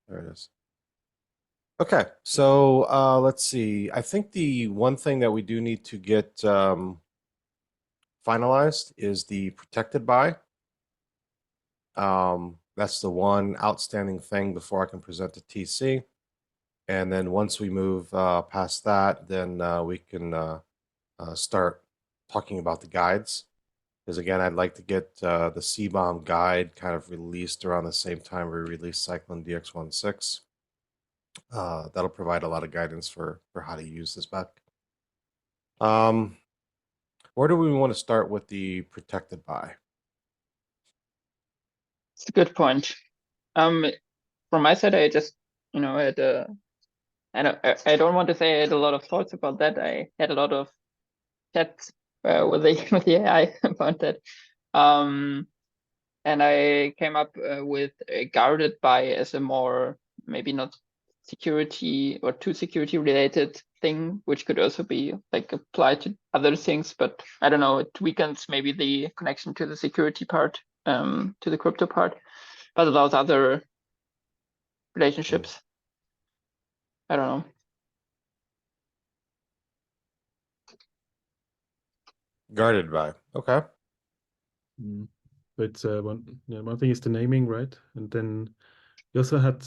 There it is. Okay, so let's see. I think the one thing that we do need to get finalized is the protected by. That's the one outstanding thing before I can present to TC. And then once we move past that, then we can start talking about the guides. Because again, I'd like to get the CBOM guide kind of released around the same time we release Cyclone DX16. That'll provide a lot of guidance for how to use this back. Where do we want to start with the protected by? It's a good point. From my side, I just, had I don't want to say I had a lot of thoughts about that. I had a lot of chats with the with the AI about that. And I came up with a guarded by as a more maybe not security or too security related thing, which could also be like applied to other things, but I don't know, it weakens maybe the connection to the security part, to the crypto part, but allows other relationships. I don't know. Guarded by. Okay. But one thing is the naming, right? And then you also had,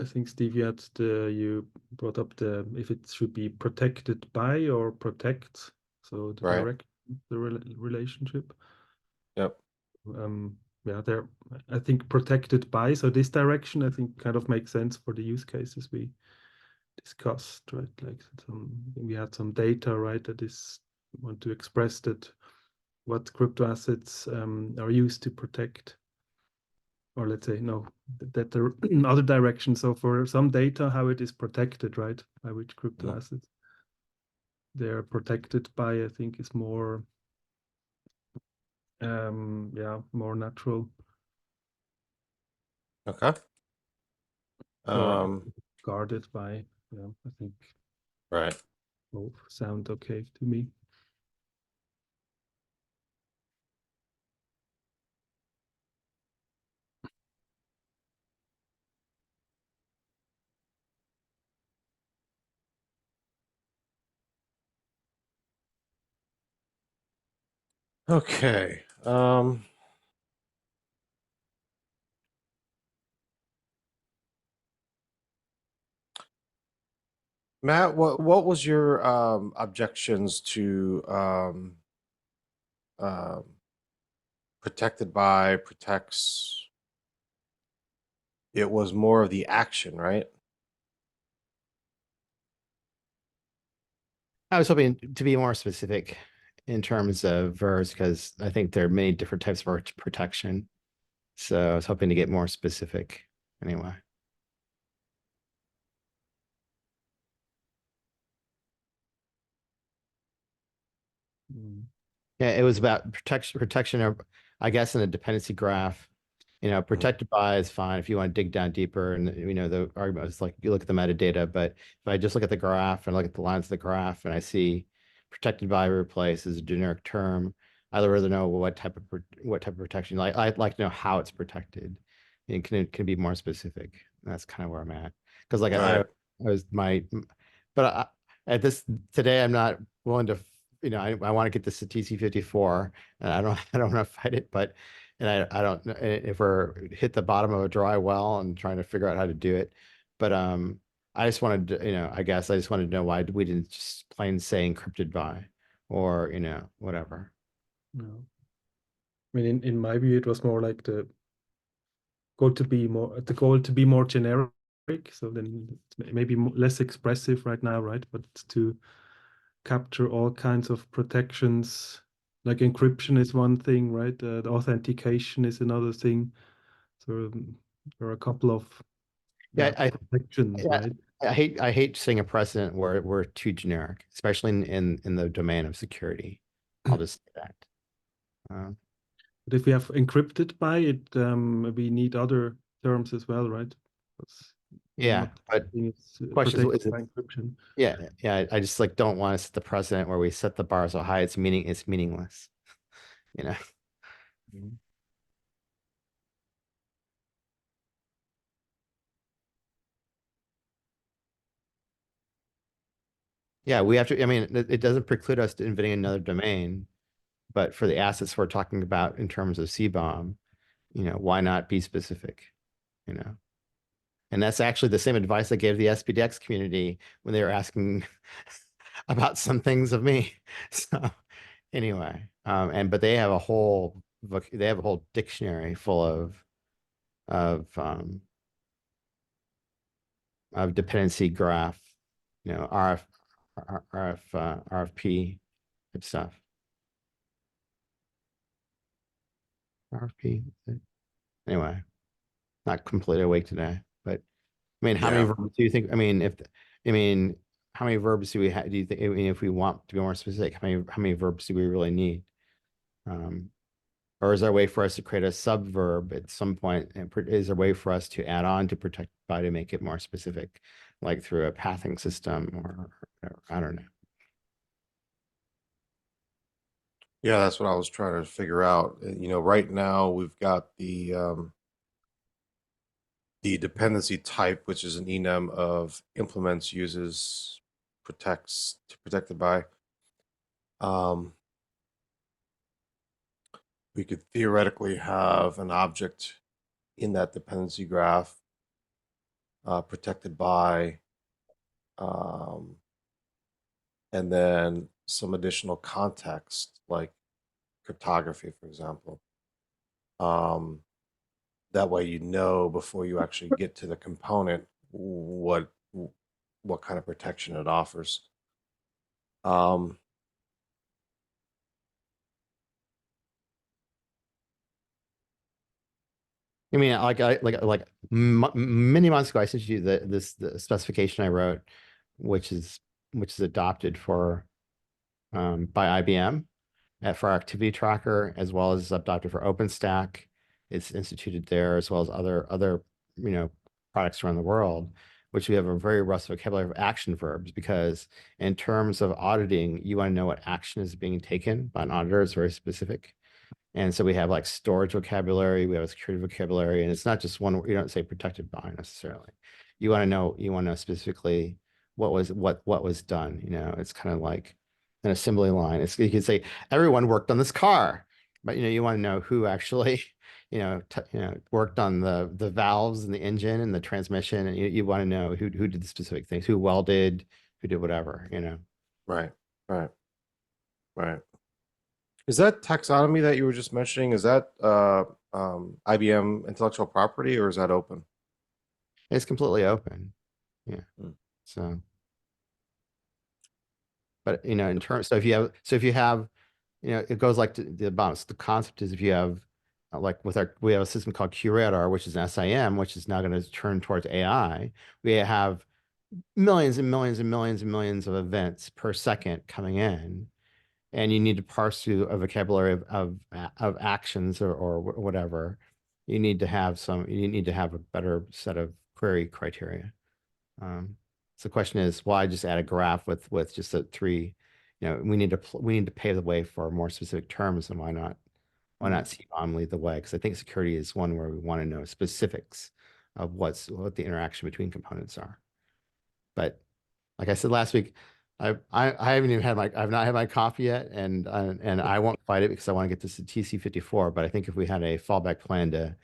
I think, Steve, you brought up if it should be protected by or protect, so the Right. direct relationship. Yep. Yeah, I think protected by, so this direction I think kind of makes sense for the use cases we discussed, right? Like we had some data, right, that is want to express that what crypto assets are used to protect, or let's say no, that the other direction. So for some data, how it is protected, right, by which crypto assets they're protected by, I think is more, yeah, more natural. Okay. Or guarded by, yeah, I think Right. both sound okay to me. Okay. Matt, what was your objections to um, protected by, protects? It was more of the action, right? I was hoping to be more specific in terms of verbs because I think there are many different types of protection. So I was hoping to get more specific anyway. Yeah, it was about protection of, I guess, in a dependency graph. Protected by is fine if you want to dig down deeper. And the argument was like you look at the metadata, but if I just look at the graph and look at the lines of the graph and I see protected by replace as a generic term, I'd rather know what type of protection. Like I'd like to know how it's protected. And can be more specific. That's kind of where I'm at. Because like I was but at this today I'm not willing to. I want to get this to TC54, and I don't want to fight it, but I don't know if we're hit the bottom of a dry well and trying to figure out how to do it. But I just wanted to, I guess I just wanted to know why we didn't just plain say encrypted by or, whatever. No. I mean, in my view, it was more like the goal to be more generic. So then maybe less expressive right now, right? But to capture all kinds of protections, like encryption is one thing, right? The authentication is another thing. So there are a couple of protections, right? I hate seeing a precedent where we're too generic, especially in the domain of security. I'll just say that. But if we have encrypted by it, we need other terms as well, right? Yeah, but question is encryption. Yeah, I just like don't want to set the precedent where we set the bar so high it's meaningless. Yeah, we have to, I mean, it doesn't preclude us to inventing another domain, but for the assets we're talking about in terms of CBOM, why not be specific, you know? And that's actually the same advice I gave the SPDX community when they were asking about some things of me. So anyway, but they have a whole dictionary full of dependency graph, RFP type stuff. RFP. Anyway, not completely awake today, but I mean, how many Yeah. verbs do you think? I mean, how many verbs do we have? Do you think? I mean, if we want to be more specific, how many verbs do we really need? Or is there a way for us to create a subverb at some point? And is there a way for us to add on to protect by to make it more specific, like through a pathing system or I don't know. Yeah, that's what I was trying to figure out. Right now we've got the dependency type, which is an enum of implements, uses, protects, protected by. We could theoretically have an object in that dependency graph protected by, and then some additional context like cryptography, for example. That way, before you actually get to the component what kind of protection it offers. I mean, many months ago, I sent you the specification I wrote, which is adopted for by IBM for our activity tracker, as well as adopted for OpenStack. It's instituted there, as well as other products around the world, which we have a very robust vocabulary of action verbs, because in terms of auditing, you want to know what action is being taken by an auditor. It's very specific. And so we have like storage vocabulary, we have a security vocabulary, and it's not just one, you don't say protected by necessarily. You want to know specifically what was done. It's kind of like an assembly line. You could say everyone worked on this car, but you want to know who actually worked on the valves and the engine and the transmission, and you want to know who did the specific things, who welded, who did whatever. Right. Is that taxonomy that you were just mentioning, is that IBM intellectual property, or is that open? It's completely open. Yeah. So, but in terms, so if you have, it goes like to the bounce. The concept is if you have like we have a system called QRadar, which is an SIM, which is now going to turn towards AI. We have millions and millions and millions and millions of events per second coming in, and you need to parse through a vocabulary of actions or whatever. You need to have a better set of query criteria. So the question is, why just add a graph with just a three? We need to pave the way for more specific terms, and why not CBOM lead the way? Because I think security is one where we want to know specifics of what the interaction between components are. But like I said last week, I haven't even I've not had my coffee yet, and I won't fight it because I want to get this to TC54. But I think if we had a fallback plan to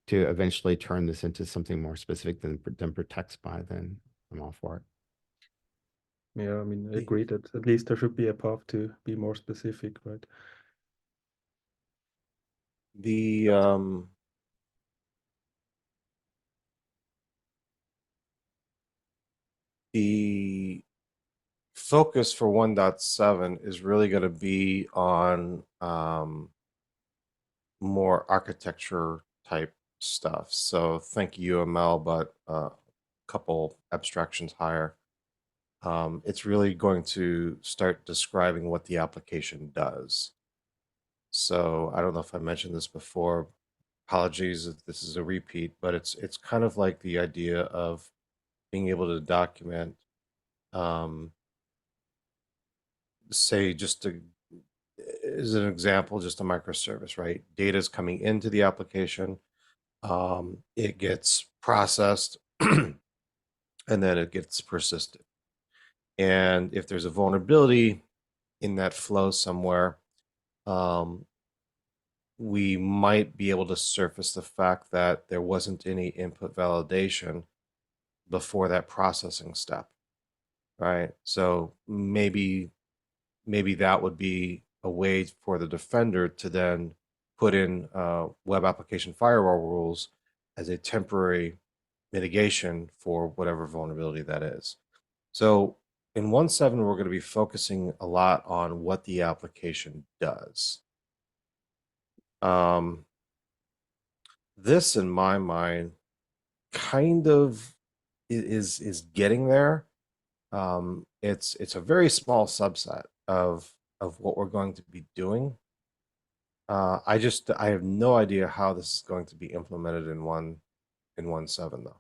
eventually turn this into something more specific than protects by, then I'm all for it. Yeah, I mean, I agree that at least there should be a path to be more specific, right? The focus for 1.7 is really going to be on more architecture type stuff. So think UML, but a couple abstractions higher. It's really going to start describing what the application does. So I don't know if I mentioned this before. Apologies if this is a repeat, but it's kind of like the idea of being able to document, say, as an example, just a microservice, right? Data is coming into the application, it gets processed, and then it gets persisted. And if there's a vulnerability in that flow somewhere, we might be able to surface the fact that there wasn't any input validation before that processing step, right? So maybe that would be a way for the defender to then put in web application firewall rules as a temporary mitigation for whatever vulnerability that is. So in 1.7, we're going to be focusing a lot on what the application does. This, in my mind, kind of is getting there. It's a very small subset of what we're going to be doing. I have no idea how this is going to be implemented in 1.7 though.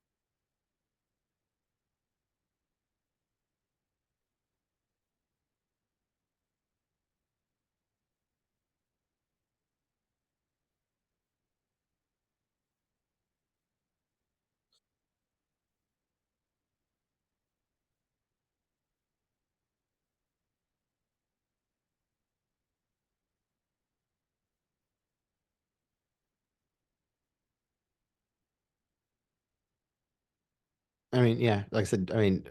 I mean, yeah, like I said, I mean,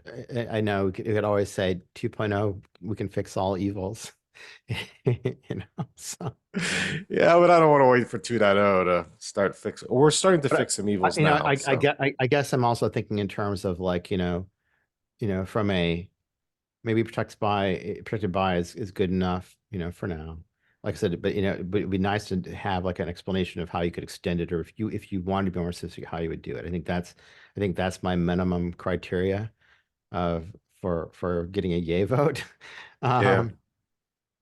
I know we could always say 2.0, we can fix all evils, you know, so. Yeah, but I don't want to wait for 2.0 to start fixing. We're starting to But fix some evils you know, now. I guess I'm also thinking in terms of like, from a maybe protected by is good enough, for now. Like I said, but but it'd be nice to have like an explanation of how you could extend it, or if you wanted to be more specific, how you would do it. I think that's my minimum criteria of for getting a yay vote. Yeah.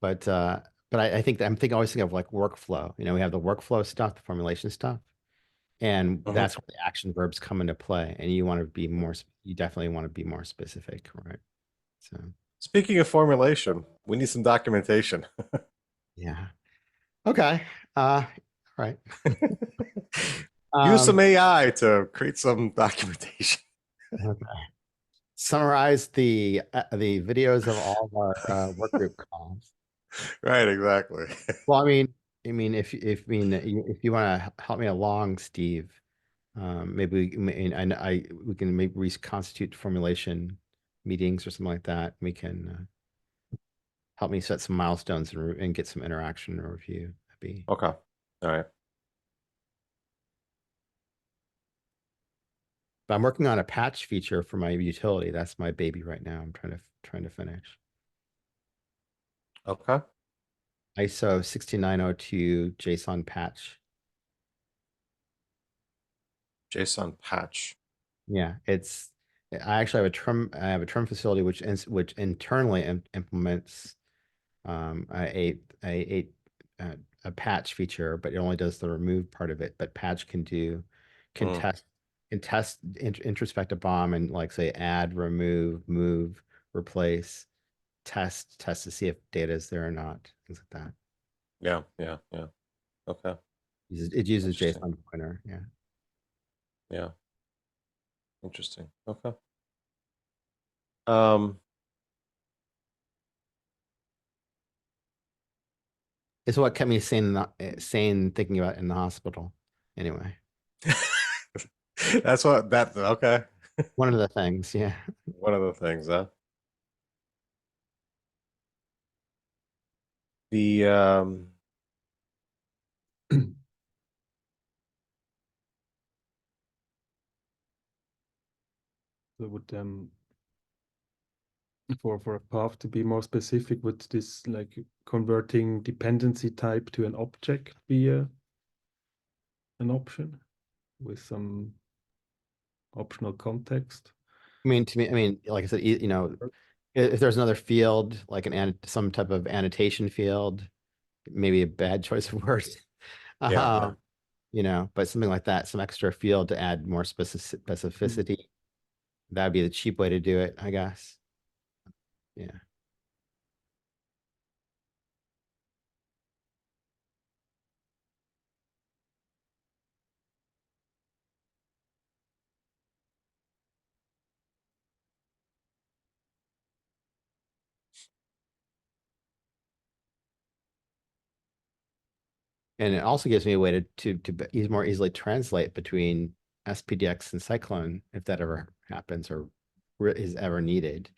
But I think always think of like workflow. We have the workflow stuff, the formulation stuff, and Mhm. that's where the action verbs come into play. And you want to be more, you definitely want to be more specific, right? So Speaking of formulation, we need some documentation. yeah. Okay. All right. Use some Um, AI to create some documentation. okay. Summarize the videos of all of our work group calls. Right, exactly. Well, if you want to help me along, Steve, maybe we can maybe reconstitute formulation meetings or something like that. We can help me set some milestones and get some interaction and review. That'd be Okay. All right. But I'm working on a patch feature for my utility. That's my baby right now. I'm trying to finish. Okay. ISO 6902 JSON patch. JSON patch. Yeah, I actually have a term facility which internally implements a patch feature, but it only does the remove part of it. But patch can Mm. test introspect a bomb and like say add, remove, move, replace, test to see if data is there or not, things like that. Yeah, yeah, yeah. Okay. It uses Interesting. JSON pointer. Yeah. Yeah. Interesting. Okay. Um, It's what kept me sane thinking about in the hospital. Anyway, okay. one of the things, yeah. One of the things, huh? The So would for a path to be more specific, would this like converting dependency type to an object be an option with some optional context? To me, like I said, if there's another field, like some type of annotation field, maybe a bad choice of words, yeah. but something like that, some extra field to add more specificity. That'd be the cheap way to do it, I guess. Yeah. And it also gives me a way to more easily translate between SPDX and Cyclone if that ever happens or is ever needed.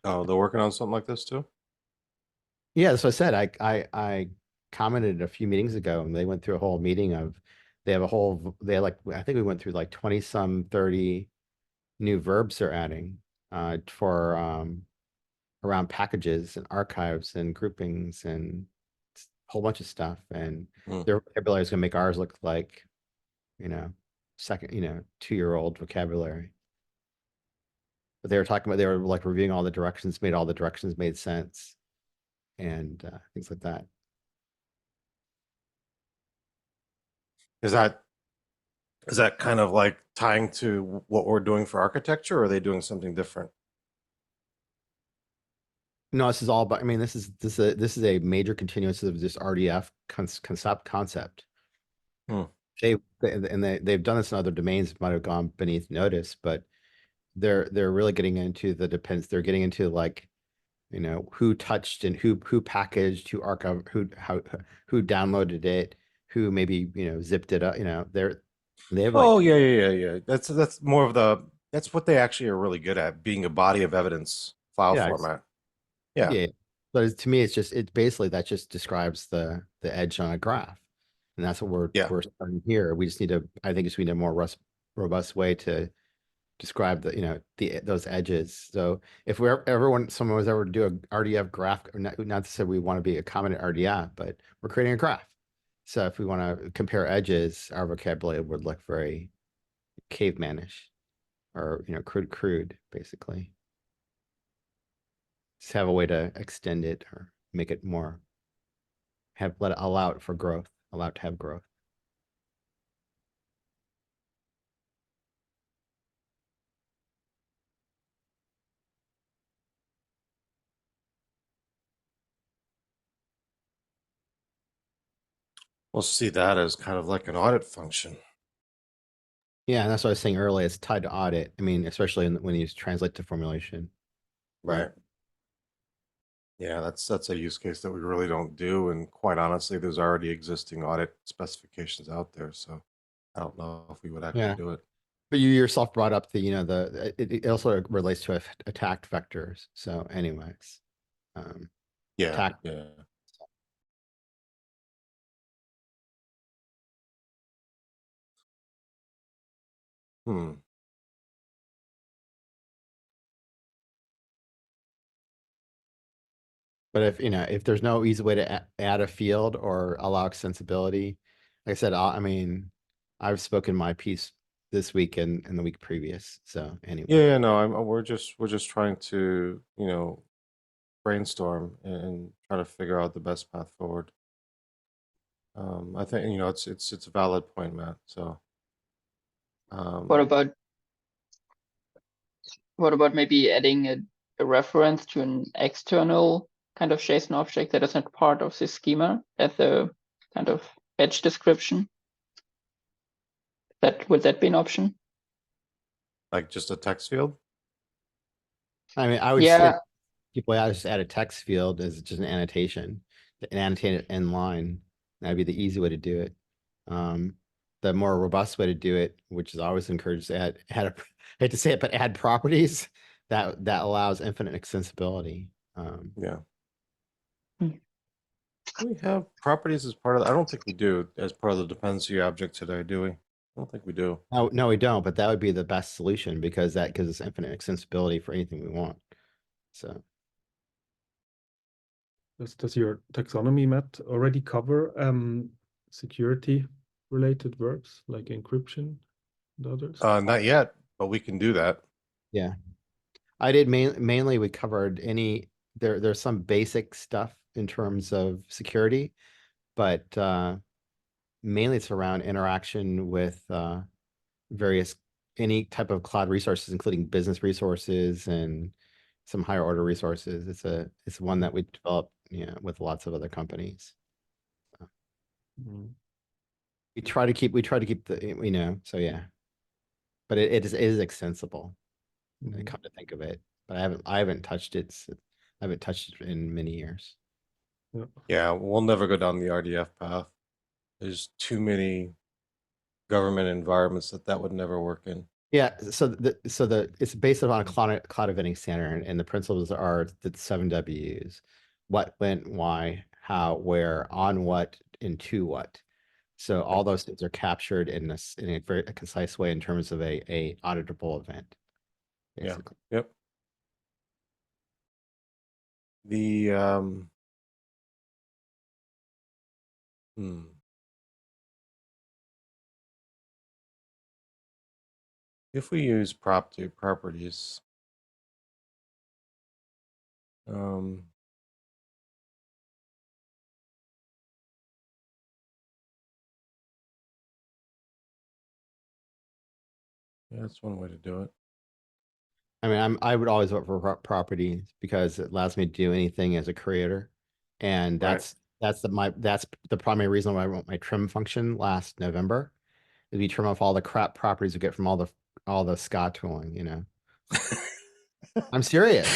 Oh, they're working on something like this too? Yeah, that's what I said. I commented a few meetings ago, and they went through a whole meeting of they have a whole they like I think we went through like 20 some 30 new verbs they're adding for around packages and archives and groupings and a whole bunch of stuff. And their vocabulary is gonna make ours look like, second, 2-year-old vocabulary. But they were talking about they were like reviewing all the directions, made all the directions made sense, and things like that. Is that kind of like tying to what we're doing for architecture, or are they doing something different? No, this is all about. I mean, this is a major continuance of this RDF concept. They've done this in other domains, might have gone beneath notice, but they're really getting into the depends. They're getting into like, who touched and who packaged, who archived, who downloaded it, who maybe zipped it up. They have like, Oh yeah. That's more of that's what they actually are really good at, being a body of evidence file Yeah, format. Yeah. But to me, it's basically that just describes the edge on a graph, and that's what we're starting here. We just need I think we need a more robust way to describe those edges. So if someone was ever to do a RDF graph, or not to say we want to be a common RDF, but we're creating a graph. So if we want to compare edges, our vocabulary would look very cavemanish, or crude, basically. Just have a way to extend it or make it more, allow it for growth, allow it to have growth. We'll see that as kind of like an audit function. Yeah, and that's what I was saying earlier. It's tied to audit. I mean, especially when you translate to formulation. Right. Yeah, that's a use case that we really don't do, and quite honestly, there's already existing audit specifications out there, so I don't know if we would actually do it. But you yourself brought up it also relates to attacked vectors. So, anyways, Yeah. But if there's no easy way to add a field or allow extensibility, like I said, I've spoken my piece this week and the week previous. So anyway. Yeah, no, we're just trying to, brainstorm and try to figure out the best path forward. I think, it's a valid point, Matt. So What about maybe adding a reference to an external kind of JSON object that is not part of the schema as a kind of edge description? Would that be an option? like just a text field? I mean, I would say people just add a text field as just an annotation, and annotate it in line. That'd be the easy way to do it. The more robust way to do it, which is always encouraged to add I hate to say it, but add properties that allows infinite extensibility. Yeah. Do we have properties as part of I don't think we do as part of the dependency object today, do we? I don't think we do. No, we don't, but that would be the best solution because that gives us infinite extensibility for anything we want. So does your taxonomy, Matt, already cover security related verbs like encryption and others? Not yet, but we can do that. Yeah, I did mainly we covered there's some basic stuff in terms of security, but mainly it's around interaction with any type of cloud resources, including business resources and some higher order resources. It's one that we developed, with lots of other companies. We try to keep the, so yeah, but it is extensible. Come to think of it, but I haven't touched it. I haven't touched it in many years. Yeah, we'll never go down the RDF path. There's too many government environments that would never work in. Yeah, so it's based on a cloud eventing standard, and the principles are the 7 Ws: what, when, why, how, where, on what, and to what. So all those things are captured in a very concise way in terms of a auditable event, Yeah. basically. Yep. The if we use properties, yeah, that's one way to do it. I mean, I would always vote for property because it allows me to do anything as a creator, and Right. that's the primary reason why I wrote my trim function last November. Is we trim off all the crap properties we get from all the SCA tooling. You know, I'm serious.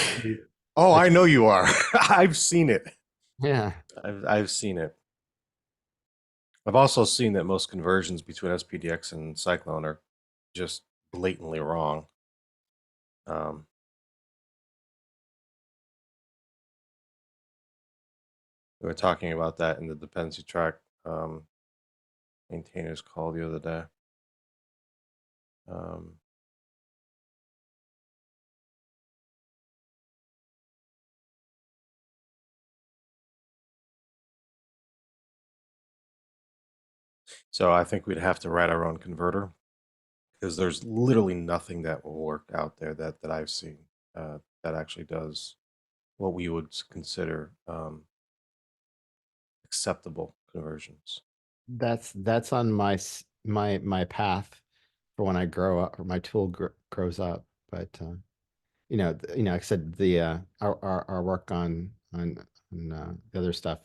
Oh, I know you are. I've seen it. Yeah. I've seen it. I've also seen that most conversions between SPDX and Cyclone are just blatantly wrong. We were talking about that in the dependency track maintainers call the other day. So I think we'd have to write our own converter because there's literally nothing that will work out there that I've seen that actually does what we would consider acceptable conversions. That's on my path for when I grow up, or my tool grows up. But like I said, the our work on the other stuff,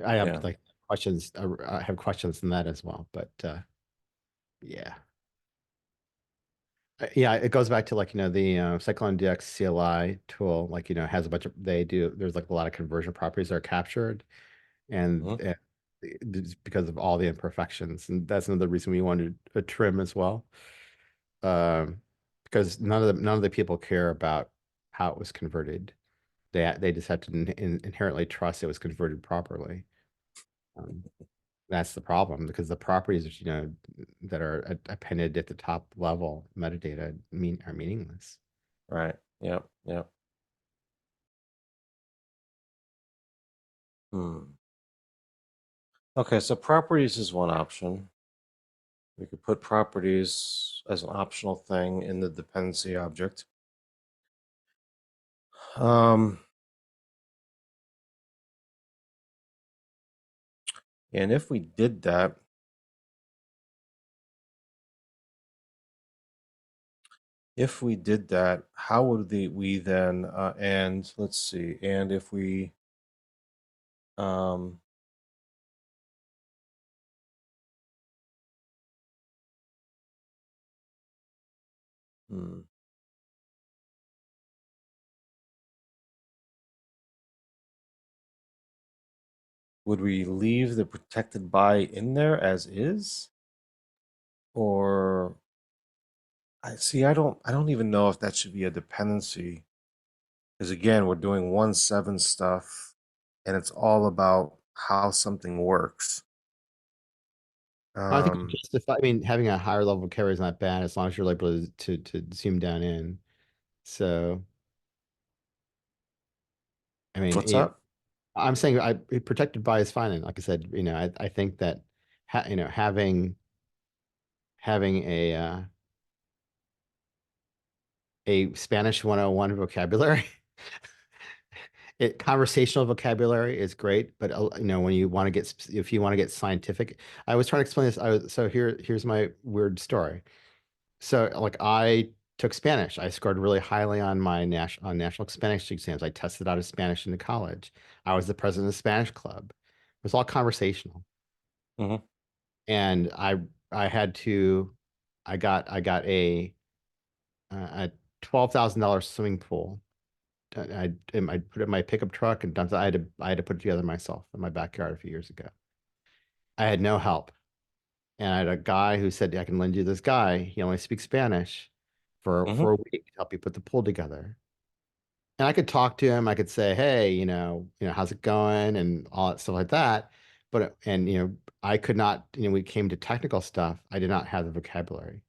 I have Yeah. like questions. I have questions in that as well. But yeah. Yeah, it goes back to like, the Cyclone DX CLI tool, like, has a bunch of, there's like a lot of conversion properties that are captured, and it's because of all the imperfections. And that's another reason we wanted a trim as well. Because none of the people care about how it was converted. They just have to inherently trust it was converted properly. That's the problem, because the properties, that are appended at the top level metadata are meaningless. Right. Yep. Yep. Okay, so properties is one option. We could put properties as an optional thing in the dependency object. And if we did that, how would we then and let's see, and if we would we leave the protected by in there as is? Or I don't even know if that should be a dependency. Because again, we're doing 1.7 stuff and it's all about how something works. I think I mean, having a higher level carry is not bad as long as you're able to zoom down in. So, I mean, What's up? I'm saying protected by is fine. And like I said, I think that having a Spanish 101 vocabulary, conversational vocabulary is great, but when you want to if you want to get scientific, I was trying to explain this. So here's my weird story. So like I took Spanish. I scored really highly on my national Spanish exams. I tested out of Spanish into college. I was the president of the Spanish club. It was all conversational. And I had to, I got a $12,000 swimming pool. I put it in my pickup truck and dumped it. I had to put it together myself in my backyard a few years ago. I had no help. And I had a guy who said, I can lend you this guy. He only speaks Spanish for a week to help you put the pool together. And I could talk to him. I could say, hey, how's it going? And all that stuff like that. But, I could not, we came to technical stuff. I did not have the vocabulary.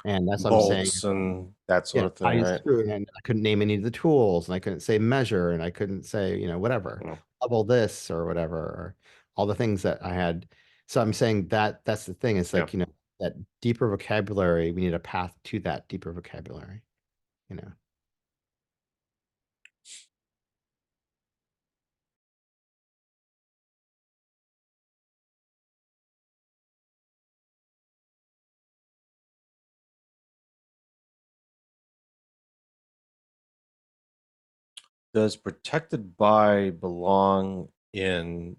And that's what I'm saying. Bolts and that sort Yeah, of thing, right? and I couldn't name any of the tools, and I couldn't say measure, and I couldn't say, whatever, Yeah. level this or whatever, or all the things that I had. So I'm saying that that's the thing. It's like, that deeper vocabulary, we need a path to that deeper vocabulary, you know. Does protected by belong in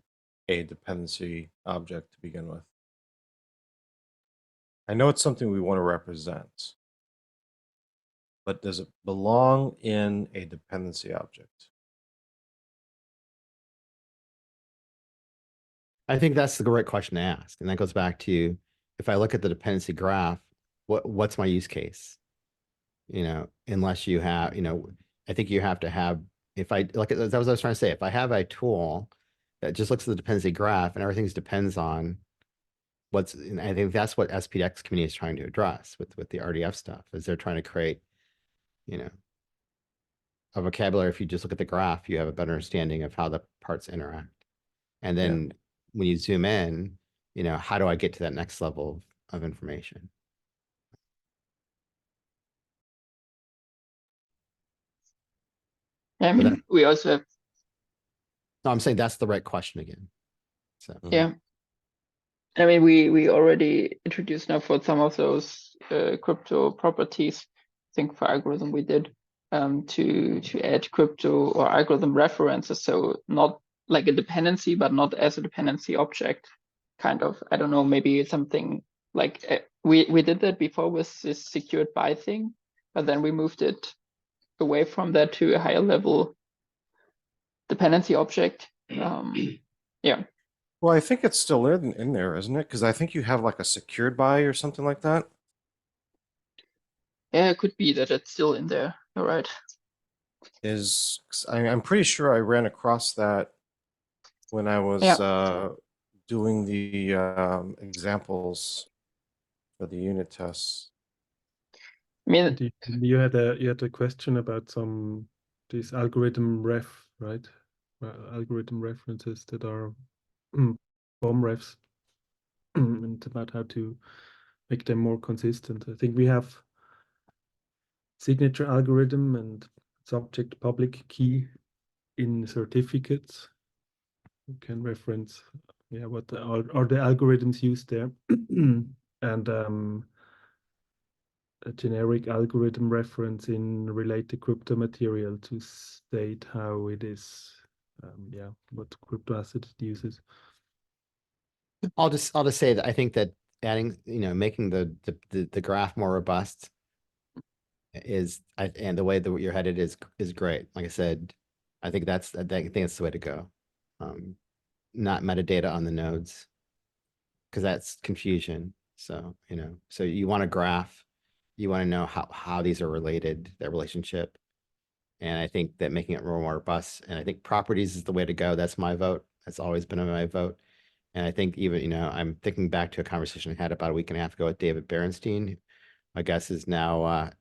a dependency object to begin with? I know it's something we want to represent, but does it belong in a dependency object? I think that's the right question to ask. And that goes back to, if I look at the dependency graph, what's my use case? Unless you have, I think you have to have, if I, like, that was what I was trying to say. If I have a tool that just looks at the dependency graph and everything depends on and I think that's what SPDX community is trying to address with the RDF stuff, is they're trying to create, a vocabulary. If you just look at the graph, you have a better understanding of how the parts interact. And then when you zoom in, how do I get to that next level of information? I mean, we also have, No, I'm saying that's the right question again. So yeah. I mean, we already introduced now for some of those crypto properties. I think for algorithm we did to add crypto or algorithm references. So not like a dependency, but not as a dependency object. Kind of, I don't know, maybe something like we did that before with this secured by thing, but then we moved it away from that to a higher level dependency object. Yeah. Well, I think it's still in there, isn't it? Because I think you have like a secured by or something like that. Yeah, it could be that it's still in there. You're right. I'm pretty sure I ran across that when I was doing the examples for the unit tests. I mean, You had a question about this algorithm ref, right? Algorithm references that are BOM refs, and about how to make them more consistent. I think we have signature algorithm and subject public key in certificates. You can reference, what are the algorithms used there, and a generic algorithm reference in related crypto material to state how it is, what crypto asset it uses. I'll just say that I think that adding, making the graph more robust and the way that you're headed is great. Like I said, I think that's the way to go. Not metadata on the nodes, because that's confusion. So, so you want a graph, you want to know how these are related, their relationship. And I think that making it more robust, and I think properties is the way to go. That's my vote. That's always been my vote. And I think even, I'm thinking back to a conversation I had about a week and a half ago with David Berenstein. I guess is now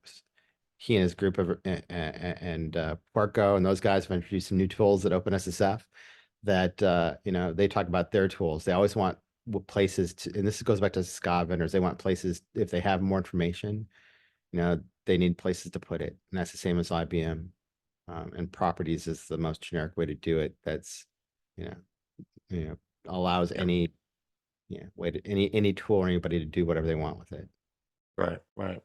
he and his group of and Porco and those guys have introduced some new tools at OpenSSF that they talk about their tools. They always want places to, and this goes back to SCA vendors. They want places, if they have more information, they need places to put it. And that's the same as IBM. And properties is the most generic way to do it. That's, allows any way to any tool or anybody to do whatever they want with it. Right, right.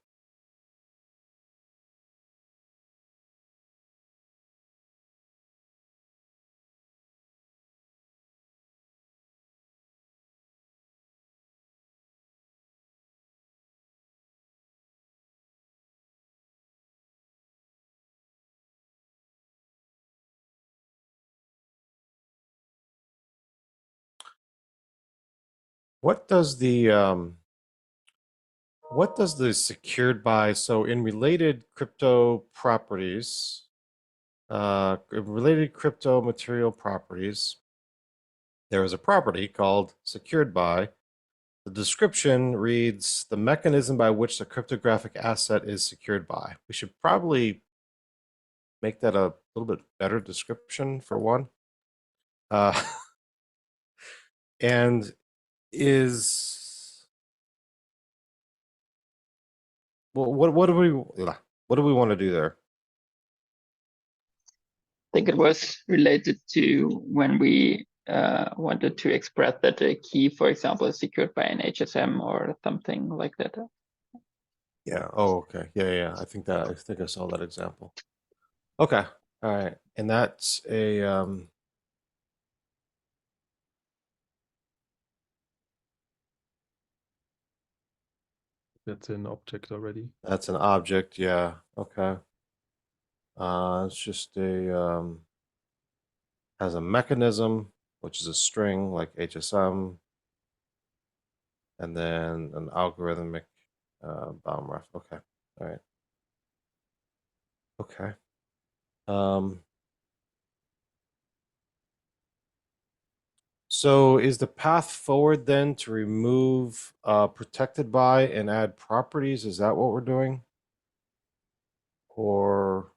What does the secured by, so in related crypto properties, related crypto material properties, there is a property called secured by. The description reads the mechanism by which the cryptographic asset is secured by. We should probably make that a little bit better description for one. And is, well, what do we want to do there? I think it was related to when we wanted to express that a key, for example, is secured by an HSM or something like that. Yeah. Oh, okay. Yeah. I think I saw that example. Okay. All right. And that's a That's an object already. that's an object. Yeah. Okay. It's just a has a mechanism, which is a string like HSM, and then an algorithmic bound ref. Okay. All right. Okay. So is the path forward then to remove protected by and add properties? Is that what we're doing? Or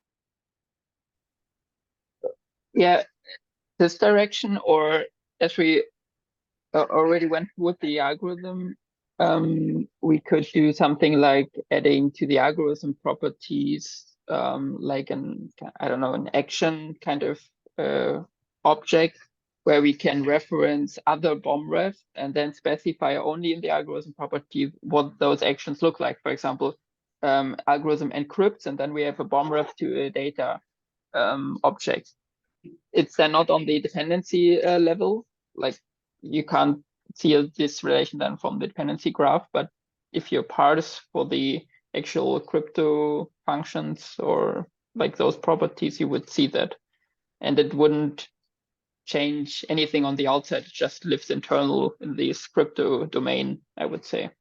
Yeah, this direction, or as we already went with the algorithm, we could do something like adding to the algorithm properties, like I don't know, an action kind of object where we can reference other bomb refs and then specify only in the algorithm property what those actions look like. For example, algorithm encrypts, and then we have a bomb ref to a data object. It's then not on the dependency level, like you can't see this relation then from the dependency graph, but if you parse for the actual crypto functions or like those properties, you would see that. And it wouldn't change anything on the outside, it just lives internal in this crypto domain, I would say.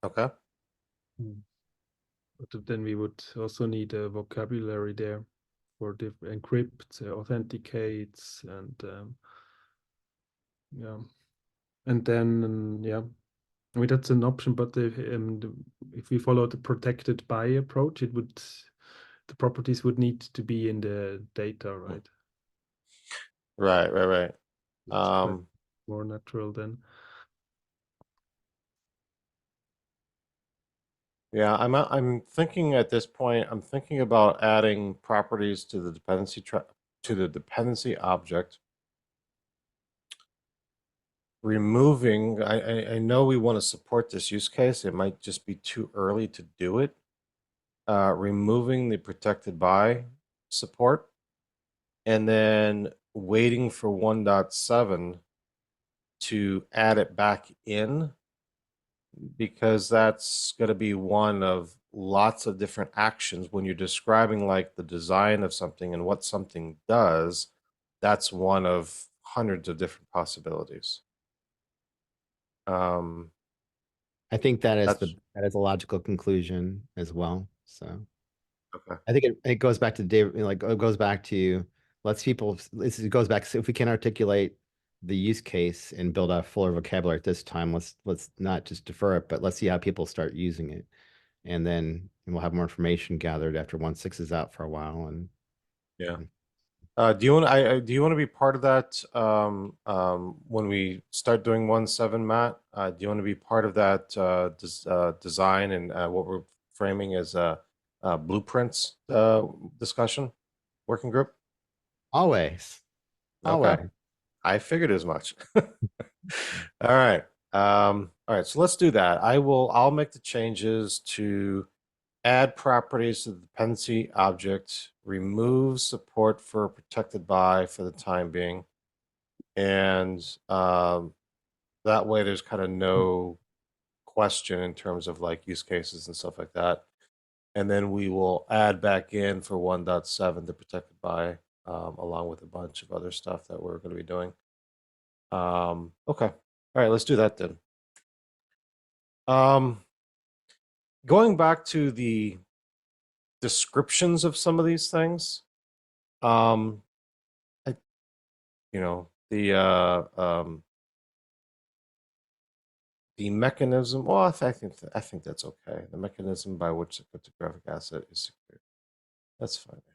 okay. But then we would also need a vocabulary there for the encrypt, authenticates, and yeah, and then yeah, I mean that's an option. But if we follow the protected by approach, the properties would need to be in the data, right? Right. Which is more natural then. Yeah, I'm thinking at this point, I'm thinking about adding properties to the dependency object. Removing, I know we want to support this use case. It might just be too early to do it. Removing the protected by support and then waiting for 1.7 to add it back in, because that's going to be one of lots of different actions when you're describing like the design of something and what something does. That's one of hundreds of different possibilities. I think that is That's that is a logical conclusion as well. So okay. I think it goes back to Dave, like it goes back to it goes back. So if we can articulate the use case and build a fuller vocabulary at this time, let's not just defer it, but let's see how people start using it. And then we'll have more information gathered after 1.6 is out for a while. And Yeah. Do you want do you want to be part of that when we start doing 1.7, Matt? Do you want to be part of that design and what we're framing as blueprints discussion working group? always. Okay. I figured as much. All right. All right. So let's do that. I'll make the changes to add properties to the dependency object, remove support for protected by for the time being. And that way there's kind of no question in terms of like use cases and stuff like that. And then we will add back in for 1.7 the protected by along with a bunch of other stuff that we're going to be doing. Okay. All right, let's do that then. Going back to the descriptions of some of these things, I, the mechanism. Well, I think that's okay. The mechanism by which the cryptographic asset is secured. That's fine, I think.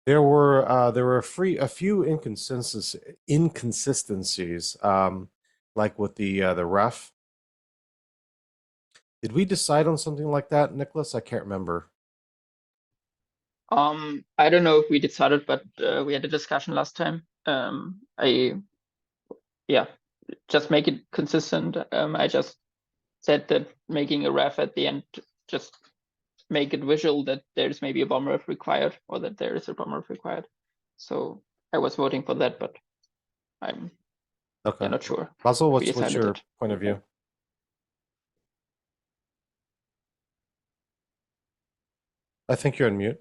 There were a few inconsistencies, like with the ref. Did we decide on something like that, Nicholas? I can't remember. I don't know if we decided, but we had a discussion last time. Yeah, just make it consistent. I just said that making a ref at the end, just make it visual that there's maybe a bomb ref required, or that there is a bomb ref required. So I was voting for that, but I'm Okay. not sure. Basil, if we what's decided your it. point of view? I think you're on mute.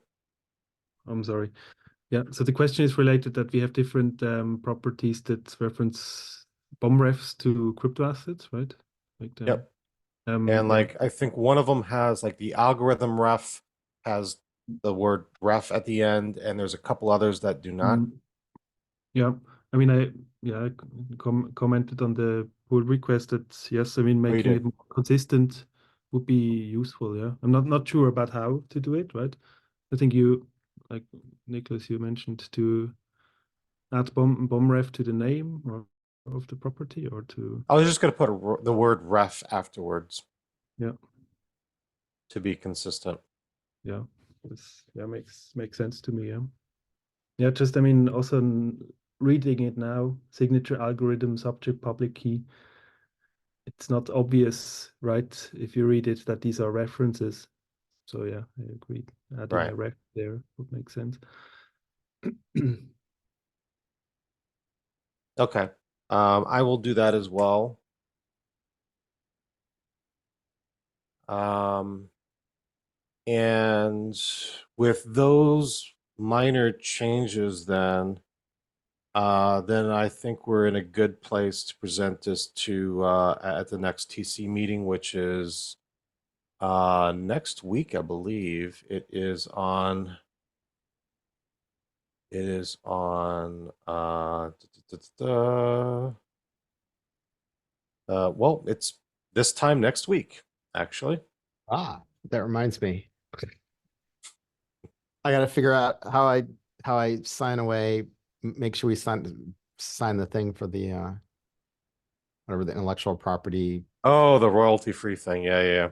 I'm sorry. Yeah, so the question is related that we have different properties that reference bomb refs to crypto assets, right? Like Yep. And yeah. like, I think one of them has like the algorithm ref has the word ref at the end, and there's a couple others that do not. Yeah, I mean, I commented on the pull request that yes, I mean, making did. it more consistent would be useful. Yeah, I'm not sure about how to do it, right? I think you, like Nicholas, you mentioned to add bomb ref to the name or of the property, or to. I was just going to put the word ref afterwards. Yeah. To be consistent. Yeah, makes sense to me. Yeah. Yeah, just I mean, also reading it now, signature algorithm, subject, public key. It's not obvious, right? If you read it, that these are references. So yeah, I agree. Adding Right. a ref there would make sense. Okay. I will do that as well. And with those minor changes, then I think we're in a good place to present this to at the next TC meeting, which is next week, I believe. It is on well, it's this time next week, actually. Ah, that reminds me. I got to figure out how I sign away, make sure we sign the thing for the whatever the intellectual property. Oh, the royalty-free thing. Yeah.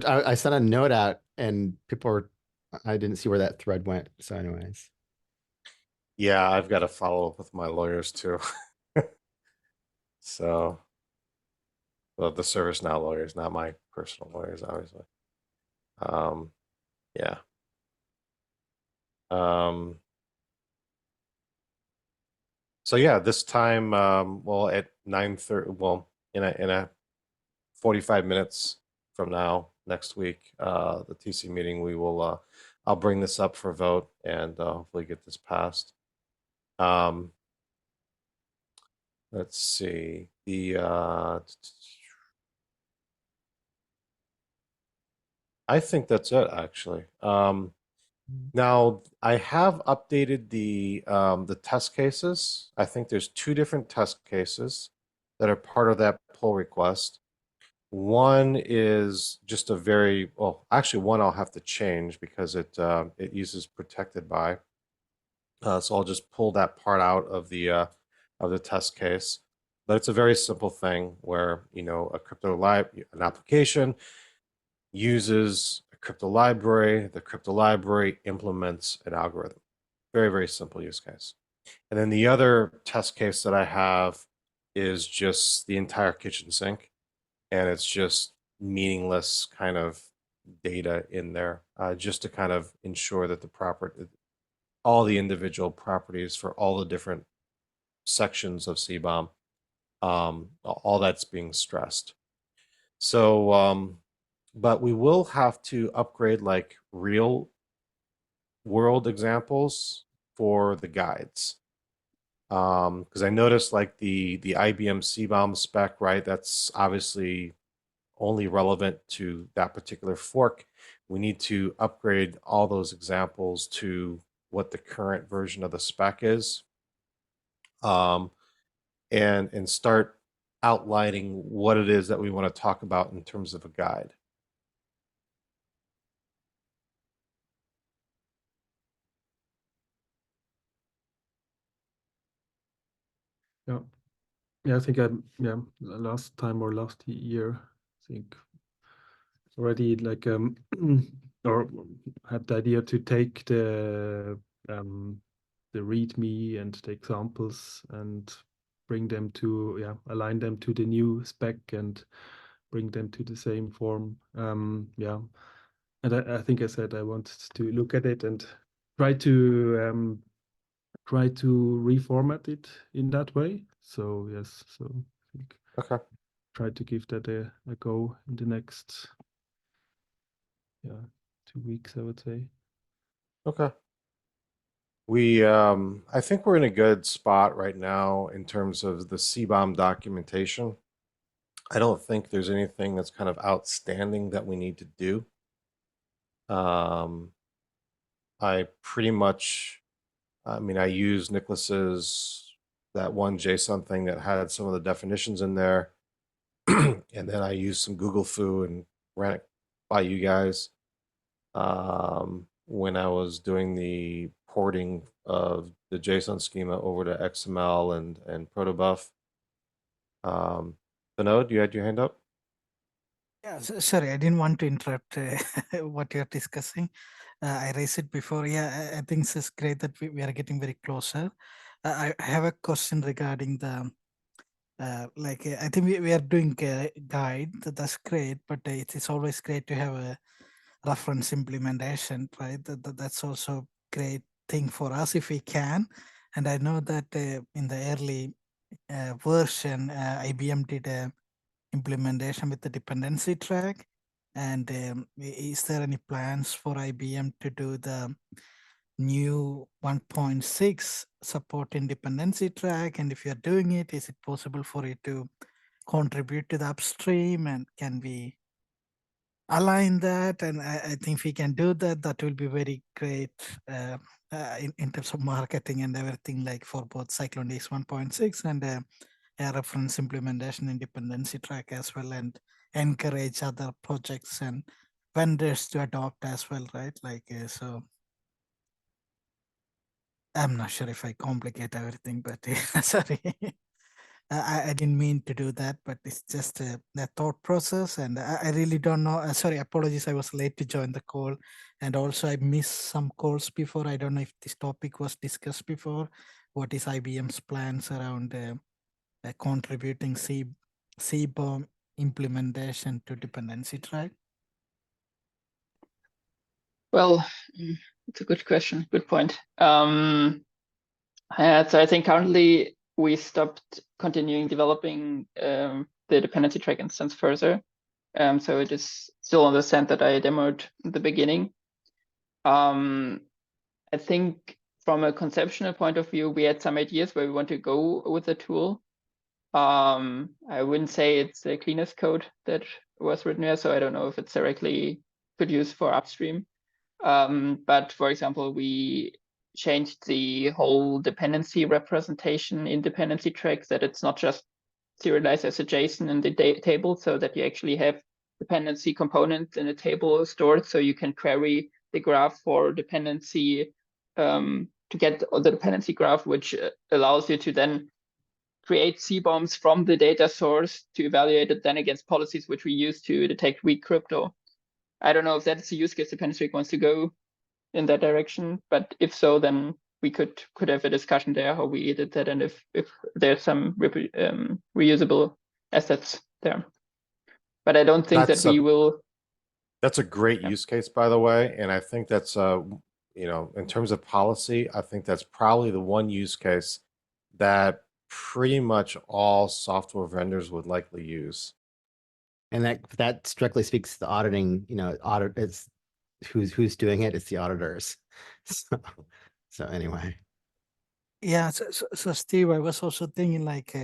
I sent a note out and I didn't see where that thread went. So anyways. Yeah, I've got to follow up with my lawyers too. So, well, the ServiceNow lawyers, not my personal lawyers, obviously. Yeah. So yeah, this time, well, at 9:30, well, in a 45 minutes from now, next week, the TC meeting, we will, I'll bring this up for vote and hopefully get this passed. Let's see I think that's it, actually. Now I have updated the test cases. I think there's two different test cases that are part of that pull request. One is just a very, well, actually one I'll have to change because it uses protected by. So I'll just pull that part out of the test case. But it's a very simple thing where, an application uses a crypto library. The crypto library implements an algorithm. Very, very simple use case. And then the other test case that I have is just the entire kitchen sink. And it's just meaningless kind of data in there, just to kind of ensure that all the individual properties for all the different sections of CBOM, all that's being stressed. So, but we will have to upgrade like real world examples for the guides. Because I noticed like the IBM CBOM spec, right? That's obviously only relevant to that particular fork. We need to upgrade all those examples to what the current version of the spec is, and start outlining what it is that we want to talk about in terms of a guide. Yeah. Yeah, I think last time or last year, I think already like or had the idea to take the README and the examples and bring them to align them to the new spec and bring them to the same form. And I think I said I wanted to look at it and try to reformat it in that way. So yes, so I think Okay. try to give that a go in the next 2 weeks, I would say. Okay. I think we're in a good spot right now in terms of the CBOM documentation. I don't think there's anything that's kind of outstanding that we need to do. I pretty much, I mean, I used Nicholas's that one JSON thing that had some of the definitions in there, and then I used some Google Foo and ran it by you guys when I was doing the porting of the JSON schema over to XML and Protobuf. Vinod, you had your hand up? Yeah, sorry, I didn't want to interrupt what you're discussing. I raised it before. Yeah, I think it's great that we are getting very closer. I have a question regarding the, I think we are doing a guide, that's great, but it is always great to have a reference implementation, right? That's also great thing for us if we can. And I know that in the early version, IBM did a implementation with the dependency track. And is there any plans for IBM to do the new 1.6 support in dependency track? And if you're doing it, is it possible for you to contribute to the upstream? And can we align that? And I think if we can do that, that will be very great in terms of marketing and everything, like for both Cyclone DX 1.6 and a reference implementation in dependency track as well, and encourage other projects and vendors to adopt as well, right? So I'm not sure if I complicate everything, but sorry. I didn't mean to do that, but it's just a thought process, and I really don't know. Sorry, apologies, I was late to join the call, and also I missed some calls before. I don't know if this topic was discussed before. What is IBM's plans around contributing CBOM implementation to dependency track? Well, it's a good question. Good point. So I think currently we stopped continuing developing the dependency track instance further. So it is still on the stand that I demoed at the beginning. I think from a conceptual point of view, we had some ideas where we want to go with the tool. I wouldn't say it's the cleanest code that was written here, so I don't know if it's directly produced for upstream. But for example, we changed the whole dependency representation in dependency tracks, that it's not just serialized as a JSON in the table, so that you actually have dependency components in a table stored, so you can query the graph for dependency to get the dependency graph, which allows you to then create CBOMs from the data source to evaluate it then against policies which we use to detect weak crypto. I don't know if that's the use case Dependency Track wants to go in that direction, but if so, then we could have a discussion there how we did that, and if there's some reusable assets there. But I don't think that we will. That's a great use case, by the way, and I think that's in terms of policy, I think that's probably the one use case that pretty much all software vendors would likely use. And that strictly speaks to the auditing, audit, it's who's doing it, it's the auditors. So anyway. Yeah, so Steve, I was also thinking like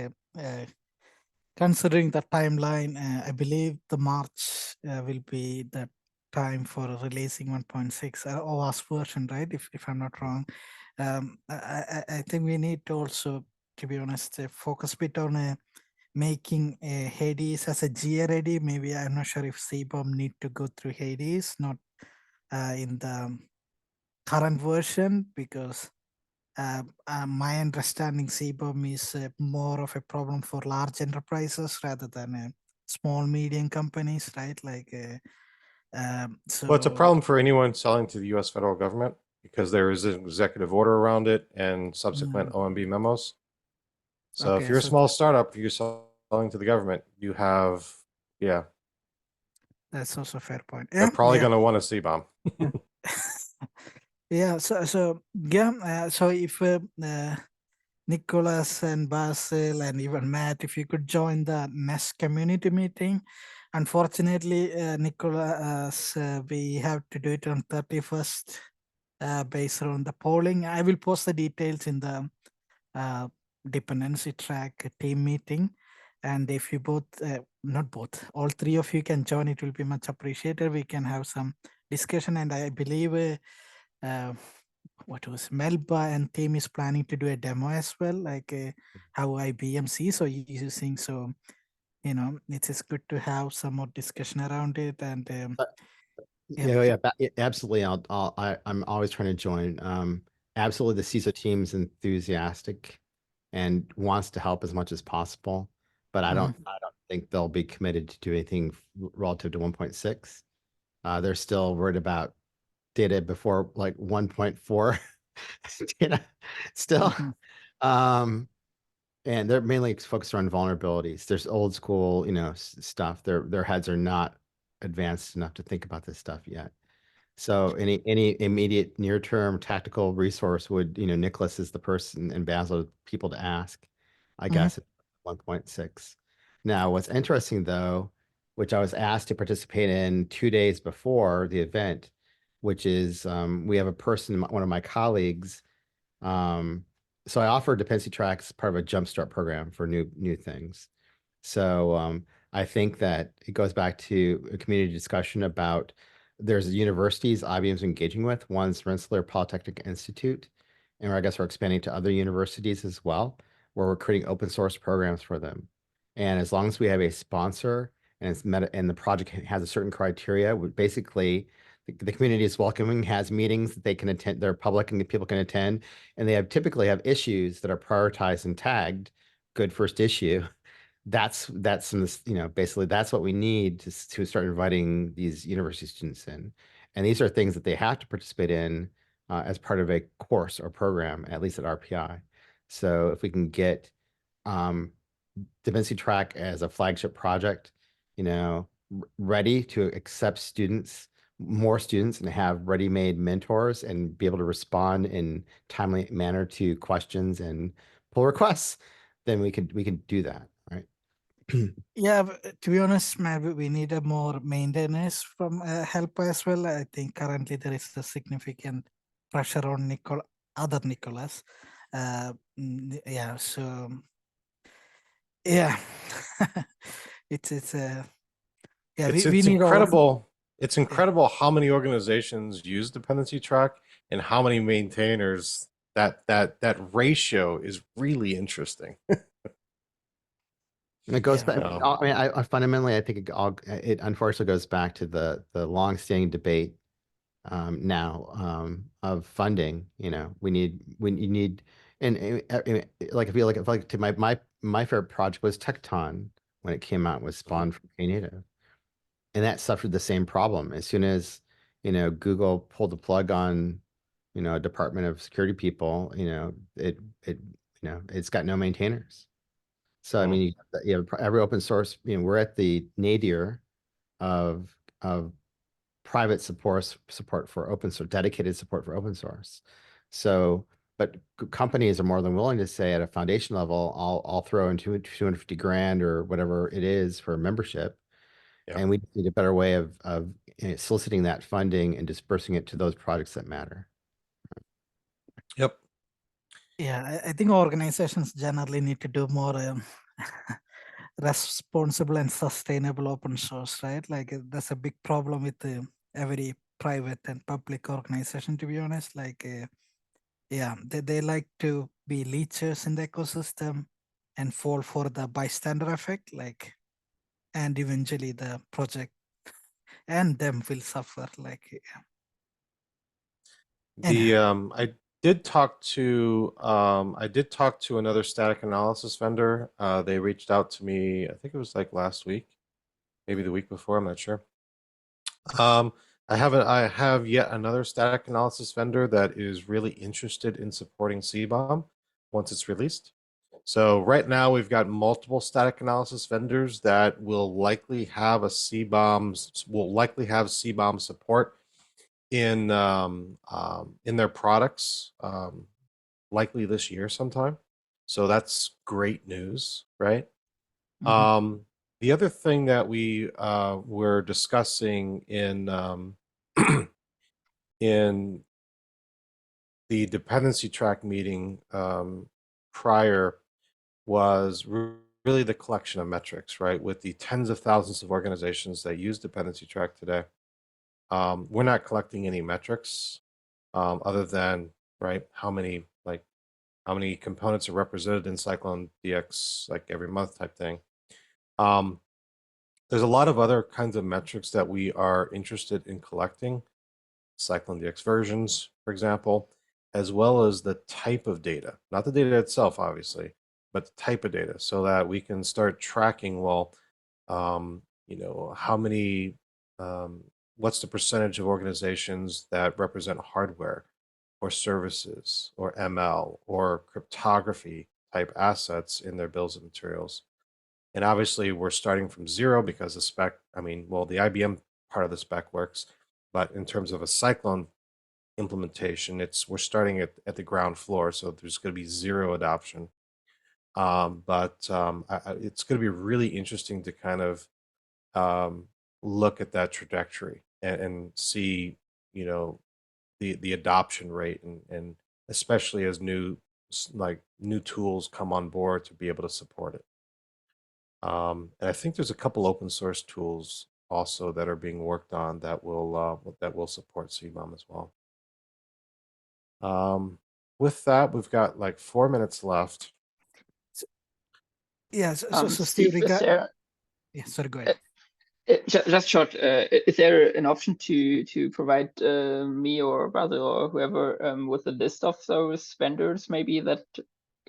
considering the timeline, I believe the March will be the time for releasing 1.6 OWASP version, right? If I'm not wrong. I think we need to also, to be honest, focus a bit on making Hades as a GA ready. Maybe I'm not sure if CBOM need to go through Hades, not in the current version, because my understanding CBOM is more of a problem for large enterprises rather than small medium companies, right? Like so Well, it's a problem for anyone selling to the U.S. federal government because there is an executive order around it and subsequent OMB memos. So if Okay, you're a so small startup, you're selling to the government, you have, yeah, that's also a fair point. they're Yeah, probably yeah. going to want a C-bomb. Yeah, so yeah, so if Nicholas and Basil and even Matt, if you could join the Nest community meeting. Unfortunately, Nicholas, we have to do it on 31st based on the polling. I will post the details in the dependency track team meeting. And if you both, not both, all three of you can join, it will be much appreciated. We can have some discussion. And I believe what was Melba and team is planning to do a demo as well, like how IBM sees or using. So, it is good to have some more discussion around it. And Yeah, absolutely. I'm always trying to join. Absolutely, the CISO team is enthusiastic and wants to help as much as possible, but I don't think they'll be committed to do anything relative to 1.6. They're still worried about data before like 1.4 data still. And they're mainly focused on vulnerabilities. There's old school, stuff. Their heads are not advanced enough to think about this stuff yet. So any immediate near term tactical resource would, Nicholas is the person and Basil people to ask, I guess, at 1.6. Now, what's interesting though, which I was asked to participate in 2 days before the event, which is we have a person, one of my colleagues. So I offer dependency tracks part of a jumpstart program for new things. So I think that it goes back to a community discussion about there's universities IBM's engaging with. One's Rensselaer Polytechnic Institute, and I guess we're expanding to other universities as well, where we're creating open source programs for them. And as long as we have a sponsor and and the project has a certain criteria, basically the community is welcoming, has meetings that they can attend, they're public and the people can attend, and they typically have issues that are prioritized and tagged good first issue. That's basically that's what we need to start inviting these university students in. And these are things that they have to participate in as part of a course or program, at least at RPI. So if we can get Dependency Track as a flagship project, ready to accept students, more students, and have ready-made mentors and be able to respond in timely manner to questions and pull requests, then we can do that, right? Yeah, to be honest, man, we need a more maintenance from help as well. I think currently there is a significant pressure on other Nicholas. Yeah, so yeah, it's yeah, It's we need incredible. It's incredible how many organizations use dependency track and how many maintainers. That ratio is really interesting. And it goes back. Yeah. I mean, I fundamentally, I think it unfortunately goes back to the long-standing debate now of funding. We need, and like if you like to my favorite project was Tecton when it came out, was spawned from Knative, and that suffered the same problem. As soon as Google pulled the plug on a Department of Security people, it's got no maintainers. So I mean, every open source. We're at the nadir of private support for open source, dedicated support for open source. So, but companies are more than willing to say at a foundation level, I'll throw in 250 grand or whatever it is for membership, Yeah. And we need a better way of soliciting that funding and dispersing it to those projects that matter. Yep. Yeah, I think organizations generally need to do more responsible and sustainable open source, right? Like that's a big problem with every private and public organization, to be honest. Like, yeah, they like to be leechers in the ecosystem and fall for the bystander effect, like, and eventually the project and them will suffer. Like, yeah. The I did talk to another static analysis vendor. They reached out to me, I think it was like last week, maybe the week before, I'm not sure. I have yet another static analysis vendor that is really interested in supporting CBOM once it's released. So right now we've got multiple static analysis vendors that will likely have CBOM support in their products, likely this year sometime. So that's great news, right? Mhm. The other thing that we were discussing in in the dependency track meeting prior was really the collection of metrics, right? With the tens of thousands of organizations that use dependency track today, we're not collecting any metrics other than, right, how many components are represented in Cyclone DX like every month type thing. There's a lot of other kinds of metrics that we are interested in collecting, Cyclone DX versions, for example, as well as the type of data, not the data itself, obviously, but the type of data, so that we can start tracking, well, how many, what's the percentage of organizations that represent hardware or services or ML or cryptography type assets in their bills of materials. And obviously we're starting from zero because the spec, the IBM part of the spec works, but in terms of a Cyclone implementation, we're starting at the ground floor, so there's going to be zero adoption. It's going to be really interesting to kind of look at that trajectory and see, the adoption rate, and especially as new tools come on board to be able to support it. And I think there's a couple open source tools also that are being worked on that will support CBOM as well. With that, we've got like 4 minutes left. Yeah, so Steve, Steve, is there, yeah, sorry, go ahead. just short, is there an option to provide me or brother or whoever with a list of those vendors, maybe that,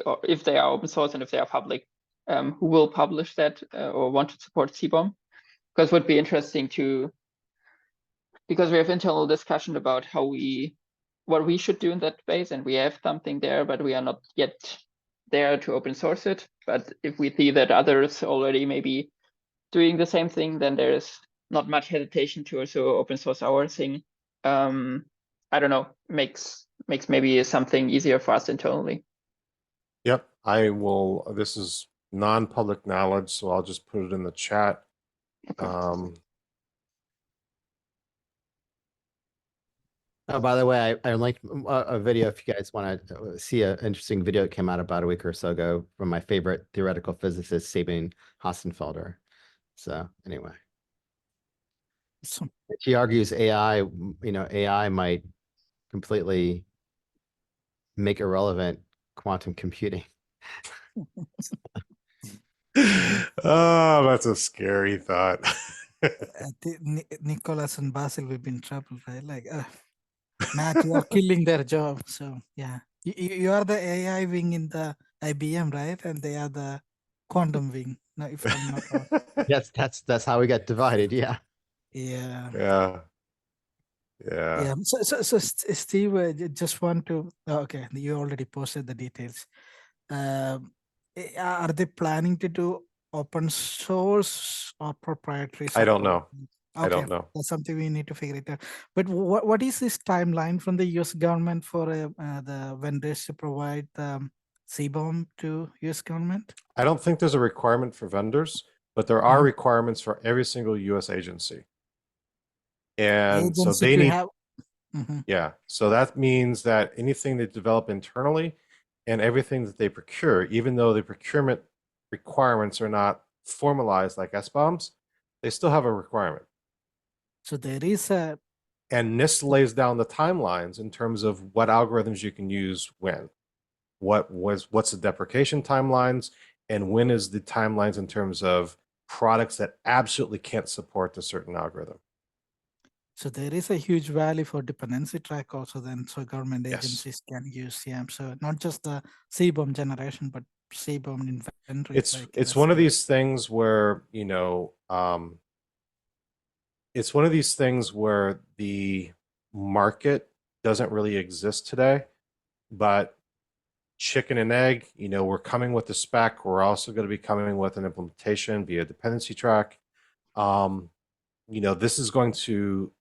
or if they are open source and if they are public, who will publish that or want to support CBOM? Because it would be interesting because we have internal discussion about what we should do in that space, and we have something there, but we are not yet there to open source it. But if we see that others already maybe doing the same thing, then there's not much hesitation to also open source our thing. I don't know, makes maybe something easier for us internally. Yep, I will. This is non-public knowledge, so I'll just put it in the chat. Okay. Oh, by the way, I linked a video if you guys want to see an interesting video that came out about a week or so ago from my favorite theoretical physicist, Sabine Hassenfelder. So anyway, So, she argues AI might completely make irrelevant quantum computing. Oh, that's a scary thought. I think Nicholas and Basil will be in trouble, right? Like, Matt, you are killing their job. So yeah, you are the AI wing in the IBM, right? And they are the quantum wing. No, if I'm not wrong. Yes, that's how we got divided. Yeah. Yeah. Yeah. Yeah. So Steve, just want to. Okay, you already posted the details. Are they planning to do open source or proprietary? I don't support? know. Okay, I don't know. that's something we need to figure it out. But what is this timeline from the US government for the vendors to provide CBOM to US government? I don't think there's a requirement for vendors, but there are Mhm. requirements for every single U.S. agency. And so Agency they to need, have. Mhm. yeah. So that means that anything they develop internally and everything that they procure, even though the procurement requirements are not formalized like SBOMs, they still have a requirement. So there is a And NIST lays down the timelines in terms of what algorithms you can use when. What's the deprecation timelines, and when is the timelines in terms of products that absolutely can't support a certain algorithm. So there is a huge value for dependency track also then, so government Yes. agencies can use So not just the CBOM generation, but CBOM inventory. It's one of these things where, you know, it's one of these things where the market doesn't really exist today, but chicken and egg, you know, we're coming with the spec. We're also going to be coming with an implementation via dependency track. You know, this is going to,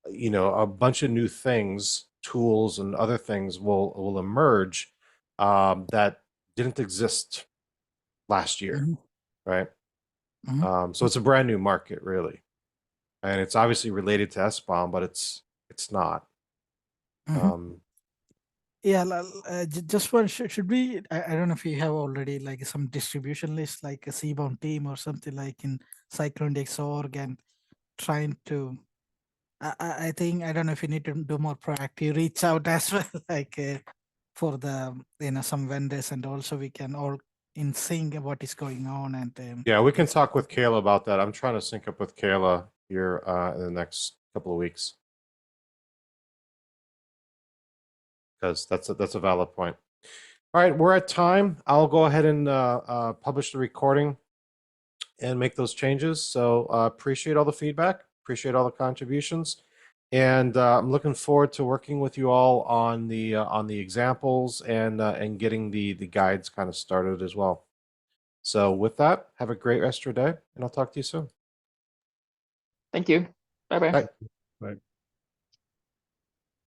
you know, a bunch of new things, tools and other things will emerge that didn't exist last year, Mhm. right? Mhm. So it's a brand new market, really, and it's obviously related to SBOM, but it's not. Mhm. Yeah, just one, should we, I don't know if you have already like some distribution list, like a CBOM team or something like in Cyclone.org and trying to, I think, I don't know if you need to do more proactive reach out as well, like for the, you know, some vendors, and also we can all in sync what is going on. And Yeah, we can talk with Kayla about that. I'm trying to sync up with Kayla here in the next couple of weeks, because that's a valid point. All right, we're at time. I'll go ahead and publish the recording and make those changes. So appreciate all the feedback, appreciate all the contributions, and I'm looking forward to working with you all on the examples and getting the guides kind of started as well. So with that, have a great rest of your day, and I'll talk to you soon. Thank you. Bye bye. Bye. Right.